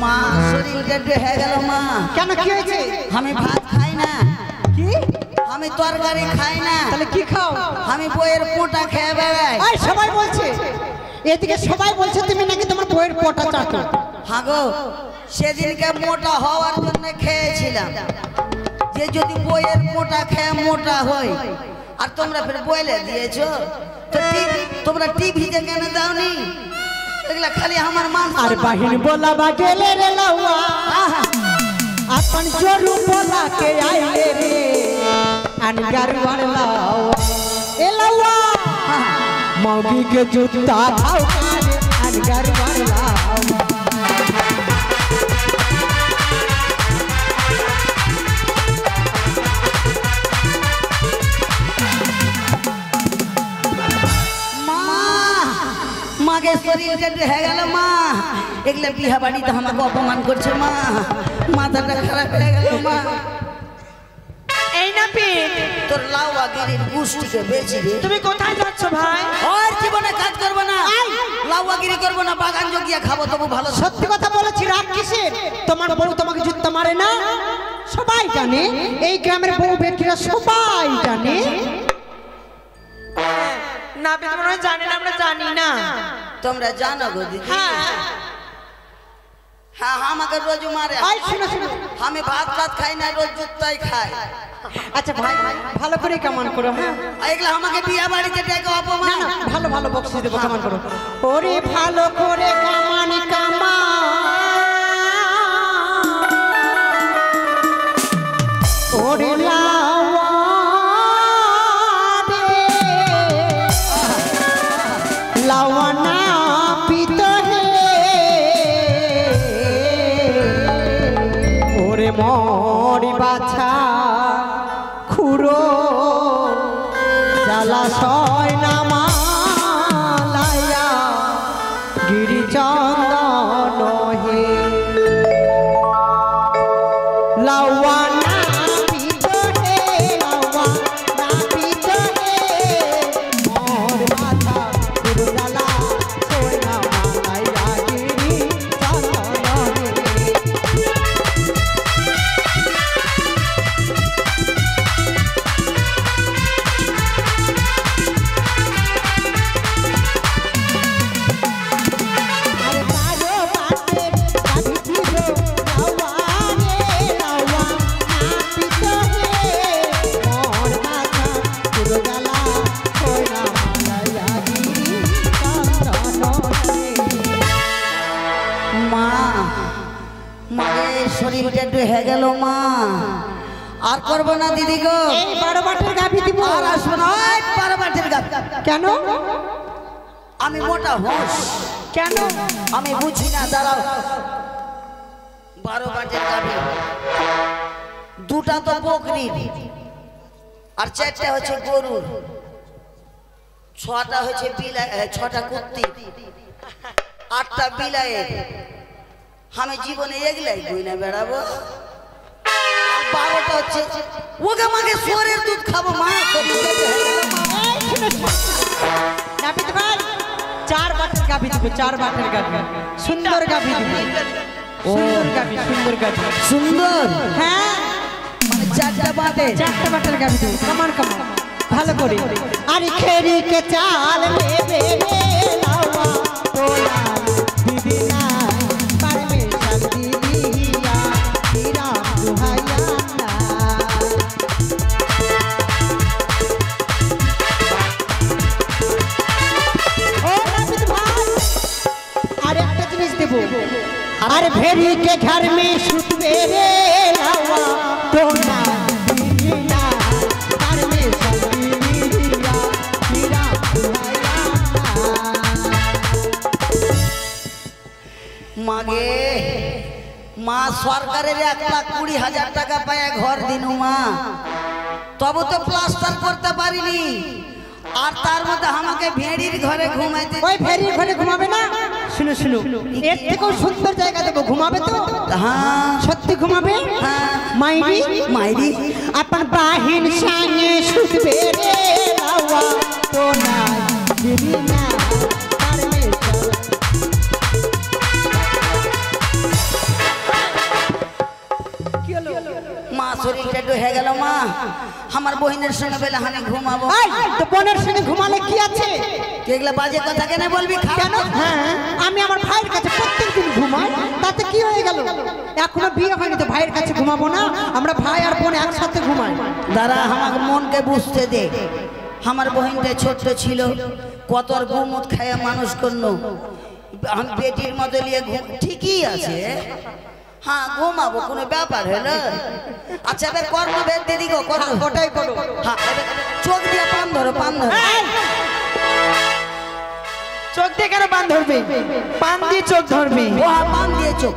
মা শরীরটা ঢেহে গেল মা। কেন কি হয়েছে? আমি ভাত খাই না, কি? আমি তরকারি খাই না, তাহলে কি খাও? আমি বইয়ের পোটা খেয়ে বেড়াই। এই সবাই বলছে, এদিকে সবাই বলছে তুমি নাকি তোমার বইয়ের পোটা চাটো। হ্যাঁ গো, সেদিনকে মোটা হওয়ার জন্য খেয়েছিলাম, যে যদি বইয়ের মোটা খেয়ে মোটা হই, আর তোমরা ফের বইলে দিয়েছো তো তোমরা টিভিতে কেন দাওনি? এগুলা খালি আমার মান। আর বাহিন बोला गेले रे लौआ, अपन जोरू बोला के आइले रे अनगारवार लौआ। ए लौआ मौगी के जूता खाओ रे अनगारवार लौआ। মাকে শরীরটা ঢেহে গেল মা। এগুলা বিহা বাড়িতে আমাকে অপমান করছে মা, মাথাটা খারাপ হয়ে গেল মা। এই না পেট, তোর লাউয়া গিরির গুষ্টিকে বেচি রে। তুমি কোথায় যাচ্ছ ভাই? আর জীবনে কাজ করবো না, লাউয়া গিরি করবো না, বাগান জগিয়া খাবো, তবু ভালো। সত্যি কথা বলেছি, রাগ কিসের? তোমার বউ তোমাকে জুতা মারে না, সবাই জানে, এই গ্রামের বউ বেটিরা সবাই জানে। না পেট মনে হয় জানেন, আমরা জানি না। তোমরা জানো গো দিদি? হ্যাঁ হ্যাঁ, আমাকে রোজ মারে। এই শোনো শোনো, আমি ভাত টাত খাই না, রোজ জুতাই খাই। আচ্ছা ভাই ভালো করে কামান করো। হ্যাঁ, এগুলা আমাকে বিয়া বাড়িতে ডেকে না অপমান। না, ভালো ভালো বক্সিস দেবো, কামান করো। ওরে ভালো করে কামান কামান, ওরে লাওয়া রে, লাওয়া না পিত হে, ওরে মরি বাছা খুরো জলাশয় নামালায়া গিরিচন্দন হে, লাওয়া না পিত হে, লাওয়া না পিত হে, মোর মাথা খুরো জলাশয় নামালায়া গিরিচন্দন হে। আরে হয়ে গেল মা, আর করবো না দিদি গো। এই 12 বাটের গাভী দিব। আর আসবো না, ওই 12 বাটের গাভী। কেন? আমি মোটা হোস, কেন? আমি বুঝি না। দাঁড়াও, 12 বাটের গাভী, 2টা তো বকরির, আর 4টা হচ্ছে গরুর, 6টা হচ্ছে বিলাই, 6টা কুত্তি, 8টা বিলাইয়ের। আমি জীবনে এগুলাই বই না বেড়াবো। 12টা হচ্ছে ওকে মাকে সোরের দুধ খাবো মা। নাপিত ভাই 4 বাটের গাভী দিব, 4 বাটের গাভী, সুন্দর গাভী দিব। সুন্দর গাভী, সুন্দর গাভী, সুন্দর। হ্যাঁ মানে 4টা বাটে, 4টা বাটের গাভী দিব। কামান কামান ভালো করে। আরে খেরি কে চাল বেবে লাওয়া তোলা দিদি না পারমেশন দিদিয়া হীরা দুহাইয়া না। ও নাপিত ভাই আরে একটা জিনিস দেব। আরে ভেরি के घर में सुतवे रे लावा तोना दीना परमेश्वर दीदिया हीरा दुहाया। মাগে মা সরকারের 1,20,000 টাকা পায় ঘর দিনু মা, তবু তো প্লাস্টার করতে পারিনি। আর তার মধ্যে আমাকে ভেড়ির ঘরে ঘুমাইতে। ওই ভেরির ঘরে ঘুমাবে না? শুনো শুনো, এর থেকেও সুন্দর জায়গা দেবো, ঘুমাবে তো? হ্যাঁ সত্যি ঘুমাবে? হ্যাঁ। মাইরি মাইরি अपन बाहिन संगे सुतबे रे लावा तो ना दीना परमेश्वर। মা শরীরটা একটু হয়ে গেল মা, আমার বহিনের সঙ্গে বেলা হানে ঘুমাবো। এই তো বোনের সঙ্গে ঘুমালে কি আছে? এগুলা বাজে কথা কেন বলবি? কেন? হ্যাঁ আমি আমার ভাইয়ের কাছে প্রত্যেকদিন ঘুমাই, তাতে কি হয়ে গেল? এখনো বিয়ে হয়নি তো ভাইয়ের কাছে ঘুমাবো না? আমরা ভাই আর বোন একসাথে ঘুমাই। দাঁড়া, আমার মনকে বুঝতে দে। আমার বহিনটা ছোট্ট ছিল, কত আর গুমুত খায়া মানুষ করলো। আমি বেটির মতো নিয়ে ঠিকই আছে, হ্যাঁ ঘুমাবো, কোনো ব্যাপার হলো? আচ্ছা এবার কর্ম বেদ দিদি গো, ওটাই করো। হ্যাঁ চোখ দিয়ে পান ধরো, পান ধরো। চোখ দিয়ে কেন পান ধরবে? পান দিয়ে চোখ ধরবে। ও হ্যাঁ, পান দিয়ে চোখ।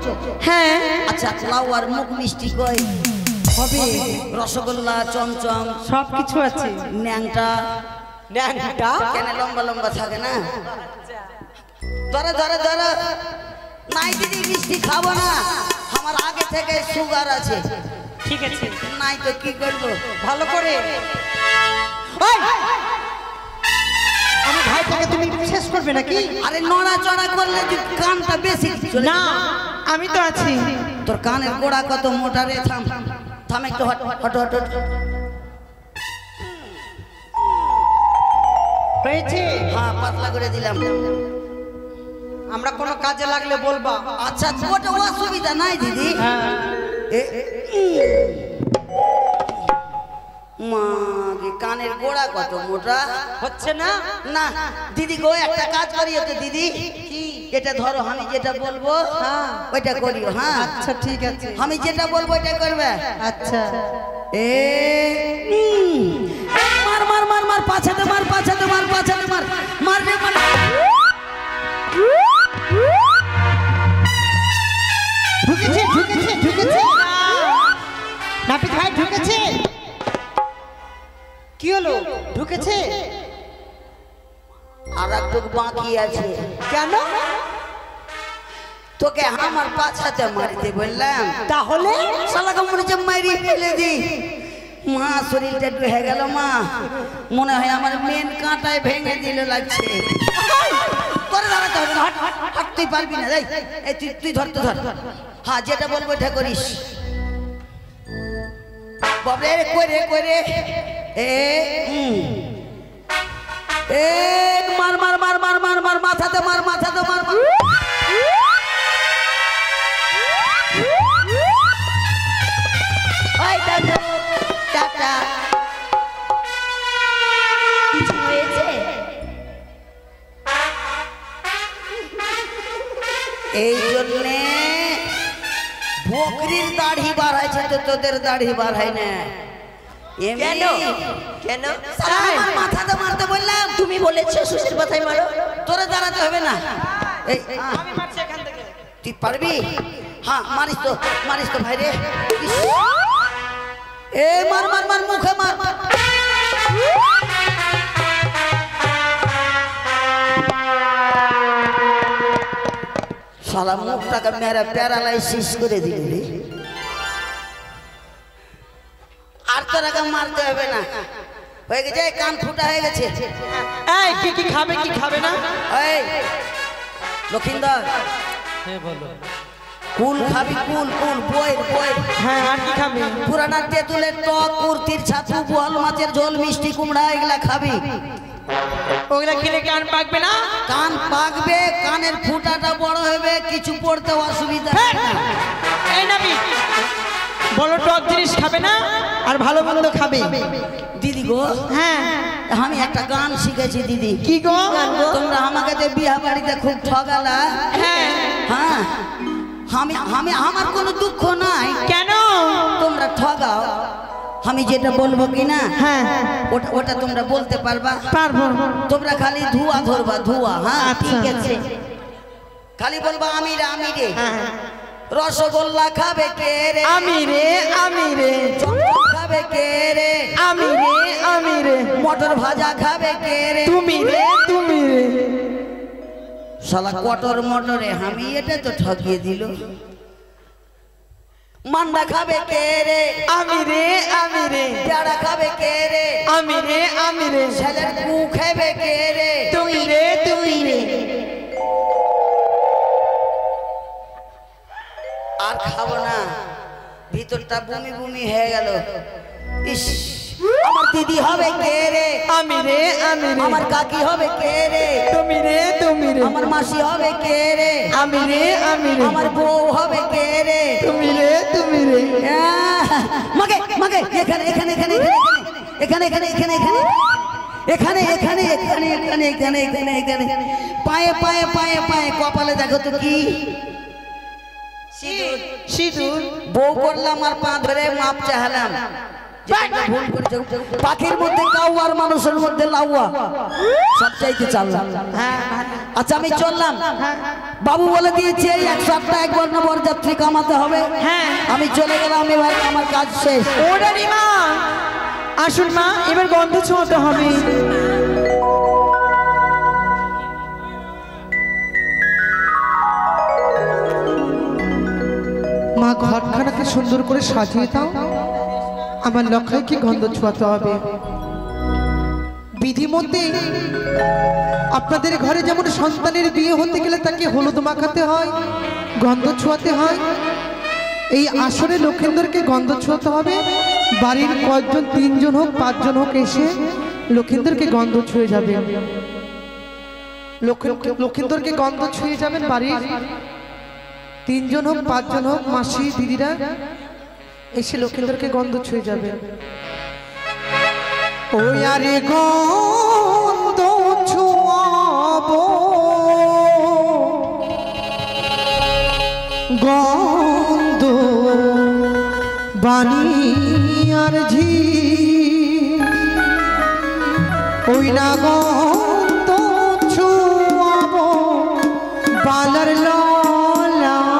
হ্যাঁ আচ্ছা লাউ আর মুখ মিষ্টি কই হবে? রসগোল্লা, চমচম সব কিছু আছে। ন্যাংটা ন্যাংটা কেন লম্বা লম্বা থাকে না? ধরে ধরে ধরে। নাই দিদি মিষ্টি খাবো না, আমার আগে থেকে সুগার আছে। ঠিক আছে নাই তো কি করবো? ভালো করে। ওই আমি ভাইটাকে তুমি শেষ করবে নাকি? আরে নড়াচড়া করলে তুই কানটা বেশি চলে না আমি তো আছি। তোর কানের গোড়া কত মোটা রে। থাম থাম একটু, হট হট হট হট। হয়েছে? হ্যাঁ পাতলা করে দিলাম। আমরা কোনো কাজে লাগলে বলবা। আচ্ছা ওটা অসুবিধা নাই দিদি। মা কানের গোড়া কত মোটা হচ্ছে না? না দিদি গো, একটা কাজ করিও তো দিদি। কি? এটা ধরো, আমি যেটা বলবো ওইটা করিও। হ্যাঁ আচ্ছা ঠিক আছে। আমি যেটা বলবো ওইটা করবে। আচ্ছা এ মার মার মার মার, পাছাতে মার, পাছাতে মার, পাছাতে মার, মার রে মার। ঢুকেছে ঢুকেছে ঢুকেছে। নাপিত ভাই ঢুকেছে। কি হলো? ঢুকেছে? আর একটু বাকি আছে। কেন? তোকে আমার পাছাতে মারিতে বললাম, তাহলে শালাকে মনে হচ্ছে মারি ফেলে দি। মা শরীরটা একটু হয়ে গেল মা, মনে হয় আমার মেন কাঁটায় ভেঙে দিল লাগছে। তোরে দাঁড়াতে হবে না, হট হট হট, তুই পারবি না। এই তুই তুই ধর তো ধর। হ্যাঁ যেটা বলবো এটা করিস। বাবরে রে কই রে কই রে। এ মার মার মার মার মার মার, মাথাতে মার, মাথাতে মার মার। ওই দাদু টাটা। কিছু হয়েছে? এই জন্যে বকরির দাড়ি বাড়াইছে তো তোদের দাড়ি বাড়াই না। কেন কেন শালা আমার মাথাতে মারতে বললাম, তুমি বলেছো সুশের মাথায় মারো। তোরে দাঁড়াতে হবে না। এই আমি মারছি এখান থেকে। তুই পারবি? হ্যাঁ মারিস তো ভাই রে। এ মার মার মার মুখে মার। শালা মুখটাকে মেরে প্যারালাইসিস করে দিলি রে। আর তোর আগে মারতে হবে না, হয়ে গেছে, কান ফুটা হয়ে গেছে। এই কি কি খাবে কি খাবে না? এই লক্ষিন্দর, হ্যাঁ বলো। কুল খাবি? কুল কুল বইয়ের বইয়ের হ্যাঁ আর কি খাবে? পুরানা তেঁতুলের টক, কুর্তির ছাতু, বোয়াল মাছের ঝোল, মিষ্টি কুমড়া, এগুলা খাবি। ওগুলা খেলে কান পাকবে না? কান পাকবে, কানের ফুটাটা বড় হবে, কিছু পড়তে অসুবিধা হ্যাঁ। হবে না। এই নাবি বলো, টক জিনিস খাবে না আর ভালো মন্দ খাবে। দিদি গো, হ্যাঁ আমি একটা গান শিখেছি দিদি। কি গো? তোমরা আমাকে যে বিয়া বাড়িতে খুব ঠগালা। হ্যাঁ হ্যাঁ, আমি আমি আমার কোনো দুঃখ নাই। কেন? তোমরা ঠগাও, আমি যেটা বলবো কি না, হ্যাঁ ওটা ওটা তোমরা বলতে পারবা? পারবো। তোমরা খালি ধোঁয়া ধরবা, ধোঁয়া। হ্যাঁ ঠিক আছে। খালি বলবা আমি রে আমি রে। রসগোল্লা খাবে কে রে? আমি রে আমি রে। চকলেট খাবে কে রে? আমি রে আমি রে। মটর ভাজা খাবে কে রে? তুমি রে তুমি রে। শালা কটর মটরে আমি, এটা তো ঠকিয়ে দিল। মান্ডা খাবে কে রে? আমি রে আমি রে। পেয়ারা খাবে কে রে? আমি রে আমি রে। ছেলের কু খাবে কে রে? তুই রে তুই রে। আর খাবো না, ভিতরটা বমি বমি হয়ে গেল। ইস, আমার দিদি হবে কে রে? আমি রে আমি রে। আমার কাকি হবে কে রে? তুমি রে তুমি রে। আমার মাসি হবে কে রে? আমি রে আমি রে। আমার বউ হবে কে রে? তুমি রে তুমি রে। মাগে মাগে, এখানে এখানে এখানে এখানে এখানে এখানে এখানে এখানে এখানে এখানে এখানে এখানে এখানে এখানে পায়ে পায়ে পায়ে পায়ে, কপালে দেখো তো কি সিঁদুর সিঁদুর। বউ করলাম আর পা ধরে মাপ চাহালাম। ভুল করেছে। পাখির মধ্যে কাউয়া আর মানুষের মধ্যে লাউয়া, সব চাইতে চাললাম। আচ্ছা আমি চললাম, বাবু বলে দিয়েছে 108টা একবার না বরযাত্রী কামাতে হবে। হ্যাঁ আমি চলে গেলাম, এবার আমার কাজ শেষ। ওরে মা, আসুন মা, এবার গন্ধ ছোঁয়াতে হবে। মা ঘরখানাকে সুন্দর করে সাজিয়ে দাও, আমার লক্ষ্যকে গন্ধ ছোঁয়াতে হবে। বিধি মতে আপনাদের ঘরে যেমন সন্তানের বিয়ে হতে গেলে তাকে হলুদ মাখাতে হয়, গন্ধ ছোঁয়াতে হয়, এই আসরে লক্ষেন্দরকে গন্ধ ছোঁয়াতে হবে। বাড়ির কয়েকজন, 3 জন হোক 5 জন হোক, এসে লক্ষেন্দরকে গন্ধ ছুঁয়ে যাবে। লক্ষেন্দরকে গন্ধ ছুঁয়ে যাবেন। বাড়ির 3 জন হোক 5 জন হোক, মাসি দিদিরা এসে লক্ষেন্দরকে গন্ধ ছুঁয়ে যাবে। ও আরে গন্ধ ছোঁয়াবো, গন্ধ বানিয়ার ঝি, ওই না গন্ধ ছোঁয়াবো বালার ললাটে।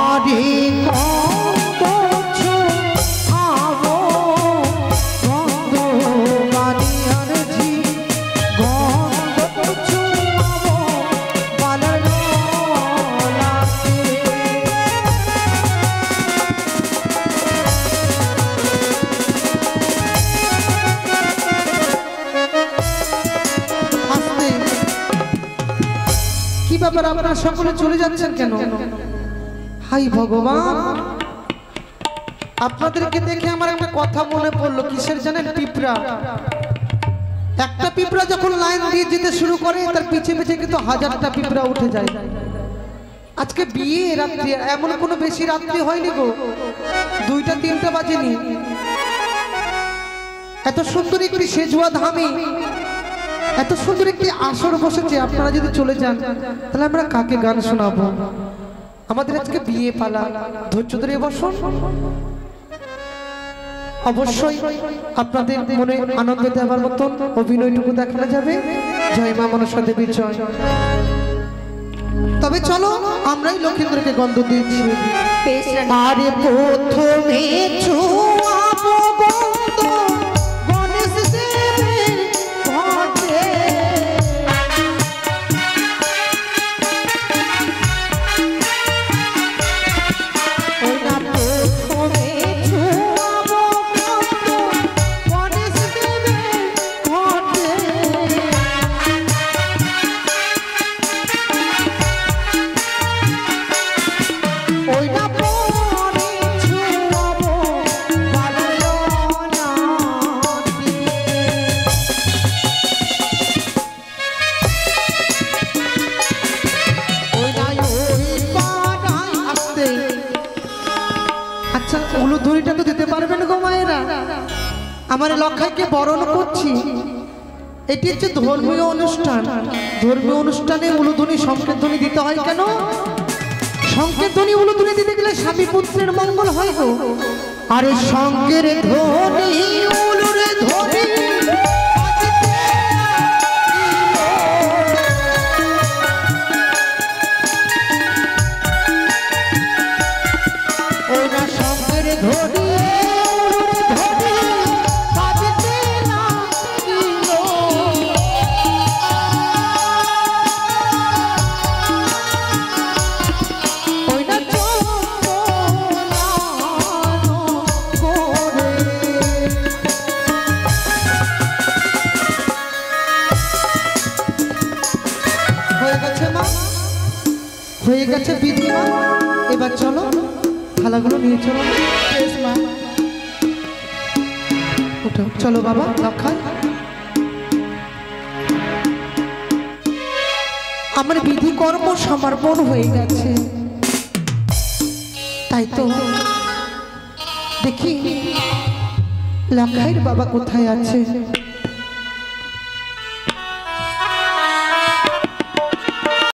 আরে গন্ধ ছোঁয়াবো, গন্ধ বানিয়ার ঝি, গন্ধ ছোঁয়াবো বালার ললাটে। কি ব্যাপার, আপনারা সকলে চলে যাচ্ছেন কেন? হাই ভগবান, আপনাদেরকে দেখে আমার একটা কথা মনে পড়লো। কিসের জানেন? পিঁপড়া। একটা পিঁপড়া যখন লাইন দিয়ে যেতে শুরু করে, তার পিছে পিছে কিন্তু 1000টা পিঁপড়া উঠে যায়। আজকে বিয়ে রাত্রি, এমন কোনো বেশি রাত্রি হয়নি গো, 2টা 3টা বাজেনি। এত সুন্দর একটি সেজুয়া ধামি, এত সুন্দর একটি আসর বসেছে, আপনারা যদি চলে যান তাহলে আমরা কাকে গান শোনাবো? আমাদের আজকে বিয়ে পালা, ধৈর্য ধরে বসুন। অবশ্যই আপনাদের মনে আনন্দ দেওয়ার মতন অভিনয়টুকু দেখানো যাবে। জয় মা মনসা দেবীর জয়। তবে চলো আমরাই লক্ষেন্দ্রকে গন্ধ দিয়েছি। আরে প্রথমে ছোঁয়াবো গন্ধ গণেশ দেবের ঘটে। ওই না প্রথমে ছোঁয়াবো গন্ধ গণেশ দেবের ঘটে। ওই না পরে ছোঁয়াবো বালনাকে। ওই না ওই পাড়ায় আসতে। আচ্ছা উলুধ্বনিটা তো দিতে পারবেন গো মায়েরা? আমার লক্ষাইকে বরণ করছি। এটি হচ্ছে ধর্মীয় অনুষ্ঠান। ধর্মীয় অনুষ্ঠানে উলুধ্বনি সংকেত ধ্বনি দিতে হয় কেন? সংকেত ধ্বনি উলুধ্বনি দিতে গেলে স্বামী পুত্রের মঙ্গল হয় গো। আরে সঙ্গের ধ্বনি উলুর ধ্বনি ও না সঙ্গের ধ্বনি উলুর ধ্বনি বাজতে লাগিল। ওই না চম্পলানো করে। হয়ে গেছে মা, হয়ে গেছে বিধি মা। এবার চলো থালাগুলো নিয়ে চলো। মা ওঠো, চলো বাবা লক্ষাই। আমার বিধি কর্ম সমর্পণ হয়ে গেছে, তাই তো দেখি লক্ষাইয়ের বাবা কোথায় আছে।